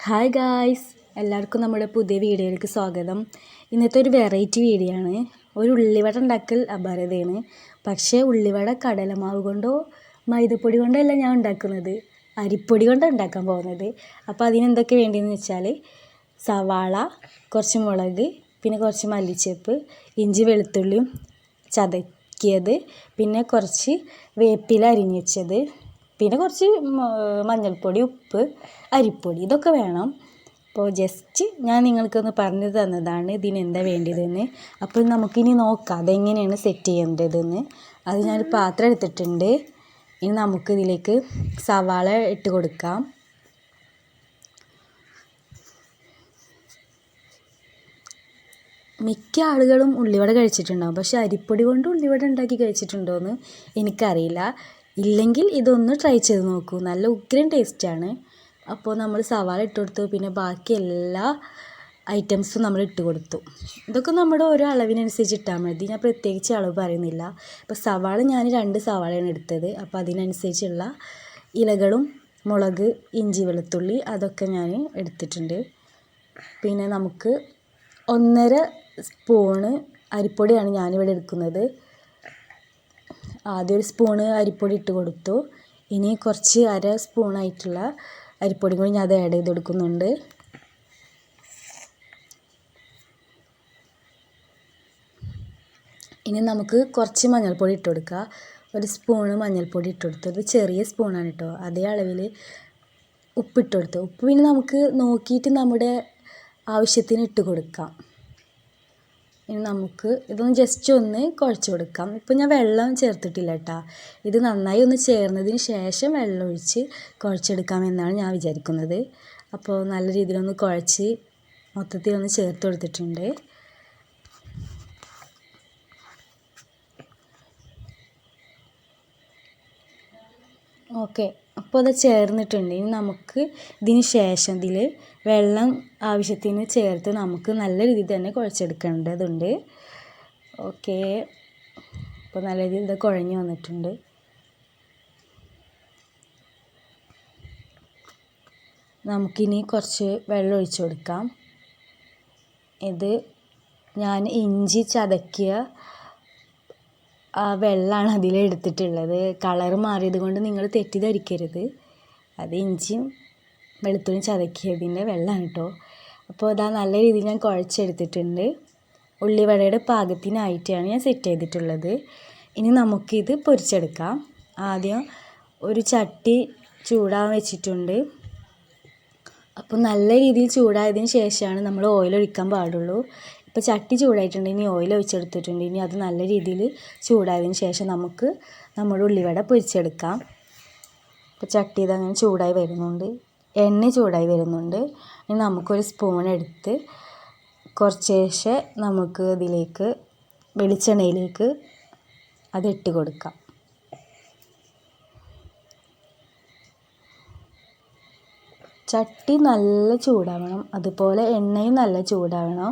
Hi guys, എല്ലാവർക്കും നമ്മുടെ പുതിയ വീഡിയോയിലേക്ക് സ്വാഗതം. ഇന്നത്തെ ഒരു വെറൈറ്റി വീഡിയോ ആണ്. ഒരു ഉള്ളിവട ഉണ്ടാക്കൽ അപാരതയാണ്. പക്ഷേ ഉള്ളിവട കടലമാവ് കൊണ്ടോ മൈദപ്പൊടി കൊണ്ടോ അല്ല ഞാൻ ഉണ്ടാക്കുന്നത്, അരിപ്പൊടി കൊണ്ടാണ് ഉണ്ടാക്കാൻ പോകുന്നത്. അപ്പോൾ അതിനെന്തൊക്കെ വേണ്ടിയെന്ന് വെച്ചാൽ സവാള, കുറച്ച് മുളക്, പിന്നെ കുറച്ച് മല്ലിച്ചപ്പ്, ഇഞ്ചി വെളുത്തുള്ളിയും ചതക്കിയത്, പിന്നെ കുറച്ച് വേപ്പില അരിഞ്ഞ് വെച്ചത്, പിന്നെ കുറച്ച് മഞ്ഞൾപ്പൊടി, ഉപ്പ്, അരിപ്പൊടി, ഇതൊക്കെ വേണം. അപ്പോൾ ജസ്റ്റ് ഞാൻ നിങ്ങൾക്കൊന്ന് പറഞ്ഞു തന്നതാണ് ഇതിനെന്താ വേണ്ടതെന്ന്. അപ്പോൾ നമുക്കിനി നോക്കാം അതെങ്ങനെയാണ് സെറ്റ് ചെയ്യേണ്ടതെന്ന്. അത് ഞാനൊരു പാത്രം എടുത്തിട്ടുണ്ട്. ഇനി നമുക്കിതിലേക്ക് സവാള ഇട്ട് കൊടുക്കാം. മിക്ക ആളുകളും ഉള്ളിവട കഴിച്ചിട്ടുണ്ടാകും, പക്ഷേ അരിപ്പൊടി കൊണ്ട് ഉള്ളിവട ഉണ്ടാക്കി കഴിച്ചിട്ടുണ്ടോയെന്ന് എനിക്കറിയില്ല. ഇല്ലെങ്കിൽ ഇതൊന്ന് ട്രൈ ചെയ്ത് നോക്കൂ, നല്ല ഉഗ്രൻ ടേസ്റ്റാണ്. അപ്പോൾ നമ്മൾ സവാള ഇട്ട് കൊടുത്തു, പിന്നെ ബാക്കി എല്ലാ ഐറ്റംസും നമ്മൾ ഇട്ട് കൊടുത്തു. ഇതൊക്കെ നമ്മുടെ ഓരോ അളവിനനുസരിച്ച് ഇട്ടാൽ മതി, ഞാൻ പ്രത്യേകിച്ച് അളവ് പറയുന്നില്ല. അപ്പോൾ സവാള ഞാൻ 2 സവാളയാണ് എടുത്തത്. അപ്പോൾ അതിനനുസരിച്ചുള്ള ഇലകളും മുളക്, ഇഞ്ചി, വെളുത്തുള്ളി അതൊക്കെ ഞാൻ എടുത്തിട്ടുണ്ട്. പിന്നെ നമുക്ക് 1.5 സ്പൂണ് അരിപ്പൊടിയാണ് ഞാനിവിടെ എടുക്കുന്നത്. ആദ്യം 1 സ്പൂണ് അരിപ്പൊടി ഇട്ട് കൊടുത്തു. ഇനി കുറച്ച് 1/2 സ്പൂണായിട്ടുള്ള അരിപ്പൊടി കൂടി ഞാൻ അത് ആഡ് ചെയ്ത് കൊടുക്കുന്നുണ്ട്. ഇനി നമുക്ക് കുറച്ച് മഞ്ഞൾപ്പൊടി ഇട്ട് കൊടുക്കുക. 1 സ്പൂണ് മഞ്ഞൾപ്പൊടി ഇട്ട് കൊടുത്തു. ഇത് ചെറിയ സ്പൂണാണ് കേട്ടോ. അതേ അളവിൽ ഉപ്പിട്ട് കൊടുത്തു. ഉപ്പ് പിന്നെ നമുക്ക് നോക്കിയിട്ട് നമ്മുടെ ആവശ്യത്തിന് ഇട്ട് കൊടുക്കാം. ഇനി നമുക്ക് ഇതൊന്ന് ജസ്റ്റ് ഒന്ന് കുഴച്ച് കൊടുക്കാം. ഇപ്പോൾ ഞാൻ വെള്ളം ചേർത്തിട്ടില്ല കേട്ടോ. ഇത് നന്നായി ഒന്ന് ചേർന്നതിന് ശേഷം വെള്ളം ഒഴിച്ച് കുഴച്ചെടുക്കാമെന്നാണ് ഞാൻ വിചാരിക്കുന്നത്. അപ്പോൾ നല്ല രീതിയിലൊന്ന് കുഴച്ച് മൊത്തത്തിൽ ഒന്ന് ചേർത്ത് കൊടുത്തിട്ടുണ്ട്. ഓക്കെ, അപ്പോൾ അത് ചേർന്നിട്ടുണ്ട്. ഇനി നമുക്ക് ഇതിന് ശേഷം ഇതിൽ വെള്ളം ആവശ്യത്തിന് ചേർത്ത് നമുക്ക് നല്ല രീതിയിൽ തന്നെ കുഴച്ചെടുക്കേണ്ടതുണ്ട്. ഓക്കെ, അപ്പോൾ നല്ല രീതിയിൽ ഇത് കുഴഞ്ഞ് വന്നിട്ടുണ്ട്. നമുക്കിനി കുറച്ച് വെള്ളം ഒഴിച്ച് കൊടുക്കാം. ഇത് ഞാൻ ഇഞ്ചി ചതക്കിയ ആ വെള്ളമാണ് അതിലെടുത്തിട്ടുള്ളത്. കളർ മാറിയത് കൊണ്ട് നിങ്ങൾ തെറ്റിദ്ധരിക്കരുത്, അത് ഇഞ്ചിയും വെളുത്തുള്ളിയും ചതക്കിയതിൻ്റെ വെള്ളമാണ് കേട്ടോ. അപ്പോൾ ഇതാ നല്ല രീതിയിൽ ഞാൻ കുഴച്ചെടുത്തിട്ടുണ്ട്. ഉള്ളിവടയുടെ പാകത്തിനായിട്ടാണ് ഞാൻ സെറ്റ് ചെയ്തിട്ടുള്ളത്. ഇനി നമുക്കിത് പൊരിച്ചെടുക്കാം. ആദ്യം ഒരു ചട്ടി ചൂടാൻ വെച്ചിട്ടുണ്ട്. അപ്പോൾ നല്ല രീതിയിൽ ചൂടായതിന് ശേഷമാണ് നമ്മൾ ഓയിൽ ഒഴിക്കാൻ പാടുള്ളൂ. ഇപ്പോൾ ചട്ടി ചൂടായിട്ടുണ്ട്, ഇനി ഓയിൽ ഒഴിച്ചെടുത്തിട്ടുണ്ട്. ഇനി അത് നല്ല രീതിയിൽ ചൂടായതിന് ശേഷം നമുക്ക് നമ്മുടെ ഉള്ളിവട പൊരിച്ചെടുക്കാം. ഇപ്പോൾ ചട്ടി ഇതങ്ങനെ ചൂടായി വരുന്നുണ്ട്, എണ്ണ ചൂടായി വരുന്നുണ്ട്. ഇനി നമുക്കൊരു സ്പൂൺ എടുത്ത് കുറച്ചേശ്ശെ നമുക്ക് ഇതിലേക്ക് വെളിച്ചെണ്ണയിലേക്ക് അതിട്ട് കൊടുക്കാം. ചട്ടി നല്ല ചൂടാവണം, അതുപോലെ എണ്ണയും നല്ല ചൂടാവണം,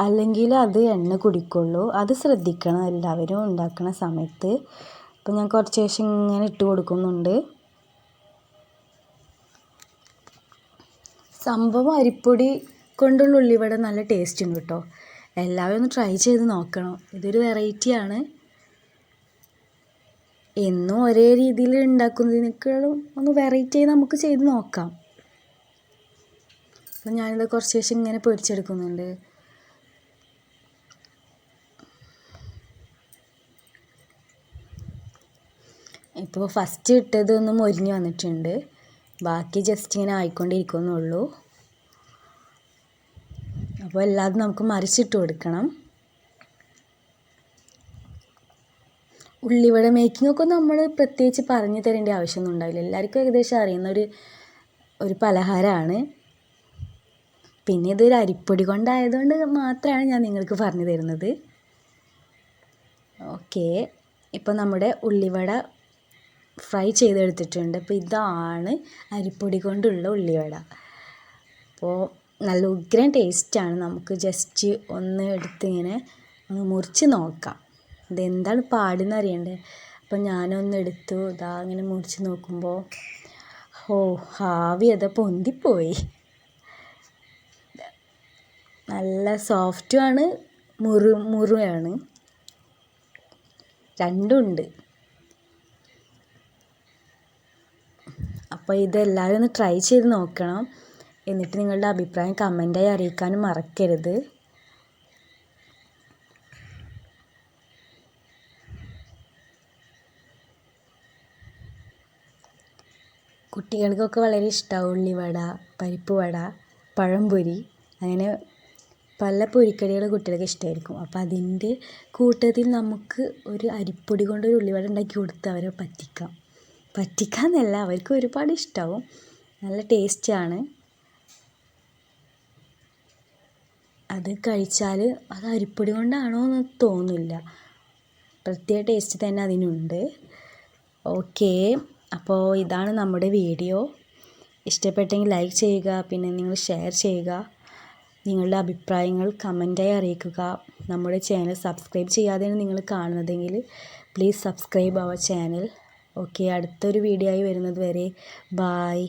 അല്ലെങ്കിൽ അത് എണ്ണ കുടിക്കുള്ളൂ. അത് ശ്രദ്ധിക്കണം എല്ലാവരും ഉണ്ടാക്കുന്ന സമയത്ത്. അപ്പോൾ ഞാൻ കുറച്ച് ശേഷം ഇങ്ങനെ ഇട്ട് കൊടുക്കുന്നുണ്ട്. സംഭവം അരിപ്പൊടി കൊണ്ടുള്ള ഉള്ളിവട നല്ല ടേസ്റ്റ് ഉണ്ട് കേട്ടോ. എല്ലാവരും ഒന്ന് ട്രൈ ചെയ്ത് നോക്കണം. ഇതൊരു വെറൈറ്റിയാണ്. എന്നും ഒരേ രീതിയിൽ ഉണ്ടാക്കുന്നതിനേക്കാളും ഒന്ന് വെറൈറ്റി ആയി നമുക്ക് ചെയ്ത് നോക്കാം. അപ്പോൾ ഞാനിത് കുറച്ച് ശേഷം ഇങ്ങനെ പൊരിച്ചെടുക്കുന്നുണ്ട്. ഇപ്പോൾ ഫസ്റ്റ് ഇട്ടതൊന്ന് മൊരിഞ്ഞ് വന്നിട്ടുണ്ട്, ബാക്കി ജസ്റ്റ് ഇങ്ങനെ ആയിക്കൊണ്ടിരിക്കുന്നുള്ളൂ. അപ്പോൾ എല്ലാതും നമുക്ക് മറിച്ചിട്ട് കൊടുക്കണം. ഉള്ളിവട മേക്കിങ്ങൊക്കെ നമ്മൾ പ്രത്യേകിച്ച് പറഞ്ഞു തരേണ്ട ആവശ്യമൊന്നും ഉണ്ടാവില്ല, എല്ലാവർക്കും ഏകദേശം അറിയുന്ന ഒരു പലഹാരമാണ്. പിന്നെ ഇതൊരു അരിപ്പൊടി കൊണ്ടായതുകൊണ്ട് മാത്രമാണ് ഞാൻ നിങ്ങൾക്ക് പറഞ്ഞു തരുന്നത്. ഓക്കെ, ഇപ്പോൾ നമ്മുടെ ഉള്ളിവട ഫ്രൈ ചെയ്തെടുത്തിട്ടുണ്ട്. അപ്പോൾ ഇതാണ് അരിപ്പൊടി കൊണ്ടുള്ള ഉള്ളിവട. അപ്പോൾ നല്ല ഉഗ്രൻ ടേസ്റ്റാണ്. നമുക്ക് ജസ്റ്റ് ഒന്ന് എടുത്തിങ്ങനെ ഒന്ന് മുറിച്ച് നോക്കാം, ഇതെന്താണ് പാടെന്ന് അറിയണ്ടേ. അപ്പോൾ ഞാനൊന്ന് എടുത്തു, ഇതാ ഇങ്ങനെ മുറിച്ച് നോക്കുമ്പോൾ ആവി അത് പൊന്തിപ്പോയി. നല്ല സോഫ്റ്റുമാണ്, മുറുമാണ്, രണ്ടുമുണ്ട്. അപ്പോൾ ഇതെല്ലാവരും ഒന്ന് ട്രൈ ചെയ്ത് നോക്കണം. എന്നിട്ട് നിങ്ങളുടെ അഭിപ്രായം കമൻറ്റായി അറിയിക്കാനും മറക്കരുത്. കുട്ടികൾക്കൊക്കെ വളരെ ഇഷ്ടമാവും ഉള്ളിവട, പരിപ്പ് വട, പഴംപൊരി, അങ്ങനെ പല പൊരിക്കടികൾ കുട്ടികൾക്ക് ഇഷ്ടമായിരിക്കും. അപ്പോൾ അതിൻ്റെ കൂട്ടത്തിൽ നമുക്ക് ഒരു അരിപ്പൊടി കൊണ്ട് ഒരു ഉള്ളിവട ഉണ്ടാക്കി കൊടുത്ത് അവരെ പറ്റിക്കാമെന്നല്ല, അവർക്ക് ഒരുപാട് ഇഷ്ടമാവും. നല്ല ടേസ്റ്റാണ്. അത് കഴിച്ചാൽ അത് അരിപ്പൊടി കൊണ്ടാണോ എന്ന് തോന്നില്ല, പ്രത്യേക ടേസ്റ്റ് തന്നെ അതിനുണ്ട്. ഓക്കേ, അപ്പോൾ ഇതാണ് നമ്മുടെ വീഡിയോ. ഇഷ്ടപ്പെട്ടെങ്കിൽ ലൈക്ക് ചെയ്യുക, പിന്നെ നിങ്ങൾ ഷെയർ ചെയ്യുക, നിങ്ങളുടെ അഭിപ്രായങ്ങൾ കമൻറ്റായി അറിയിക്കുക. നമ്മുടെ ചാനൽ സബ്സ്ക്രൈബ് ചെയ്യാതെയാണ് നിങ്ങൾ കാണുന്നതെങ്കിൽ please subscribe our channel. Okay, അടുത്തൊരു വീഡിയോ ആയി വരുന്നത് വരെ ബായ്.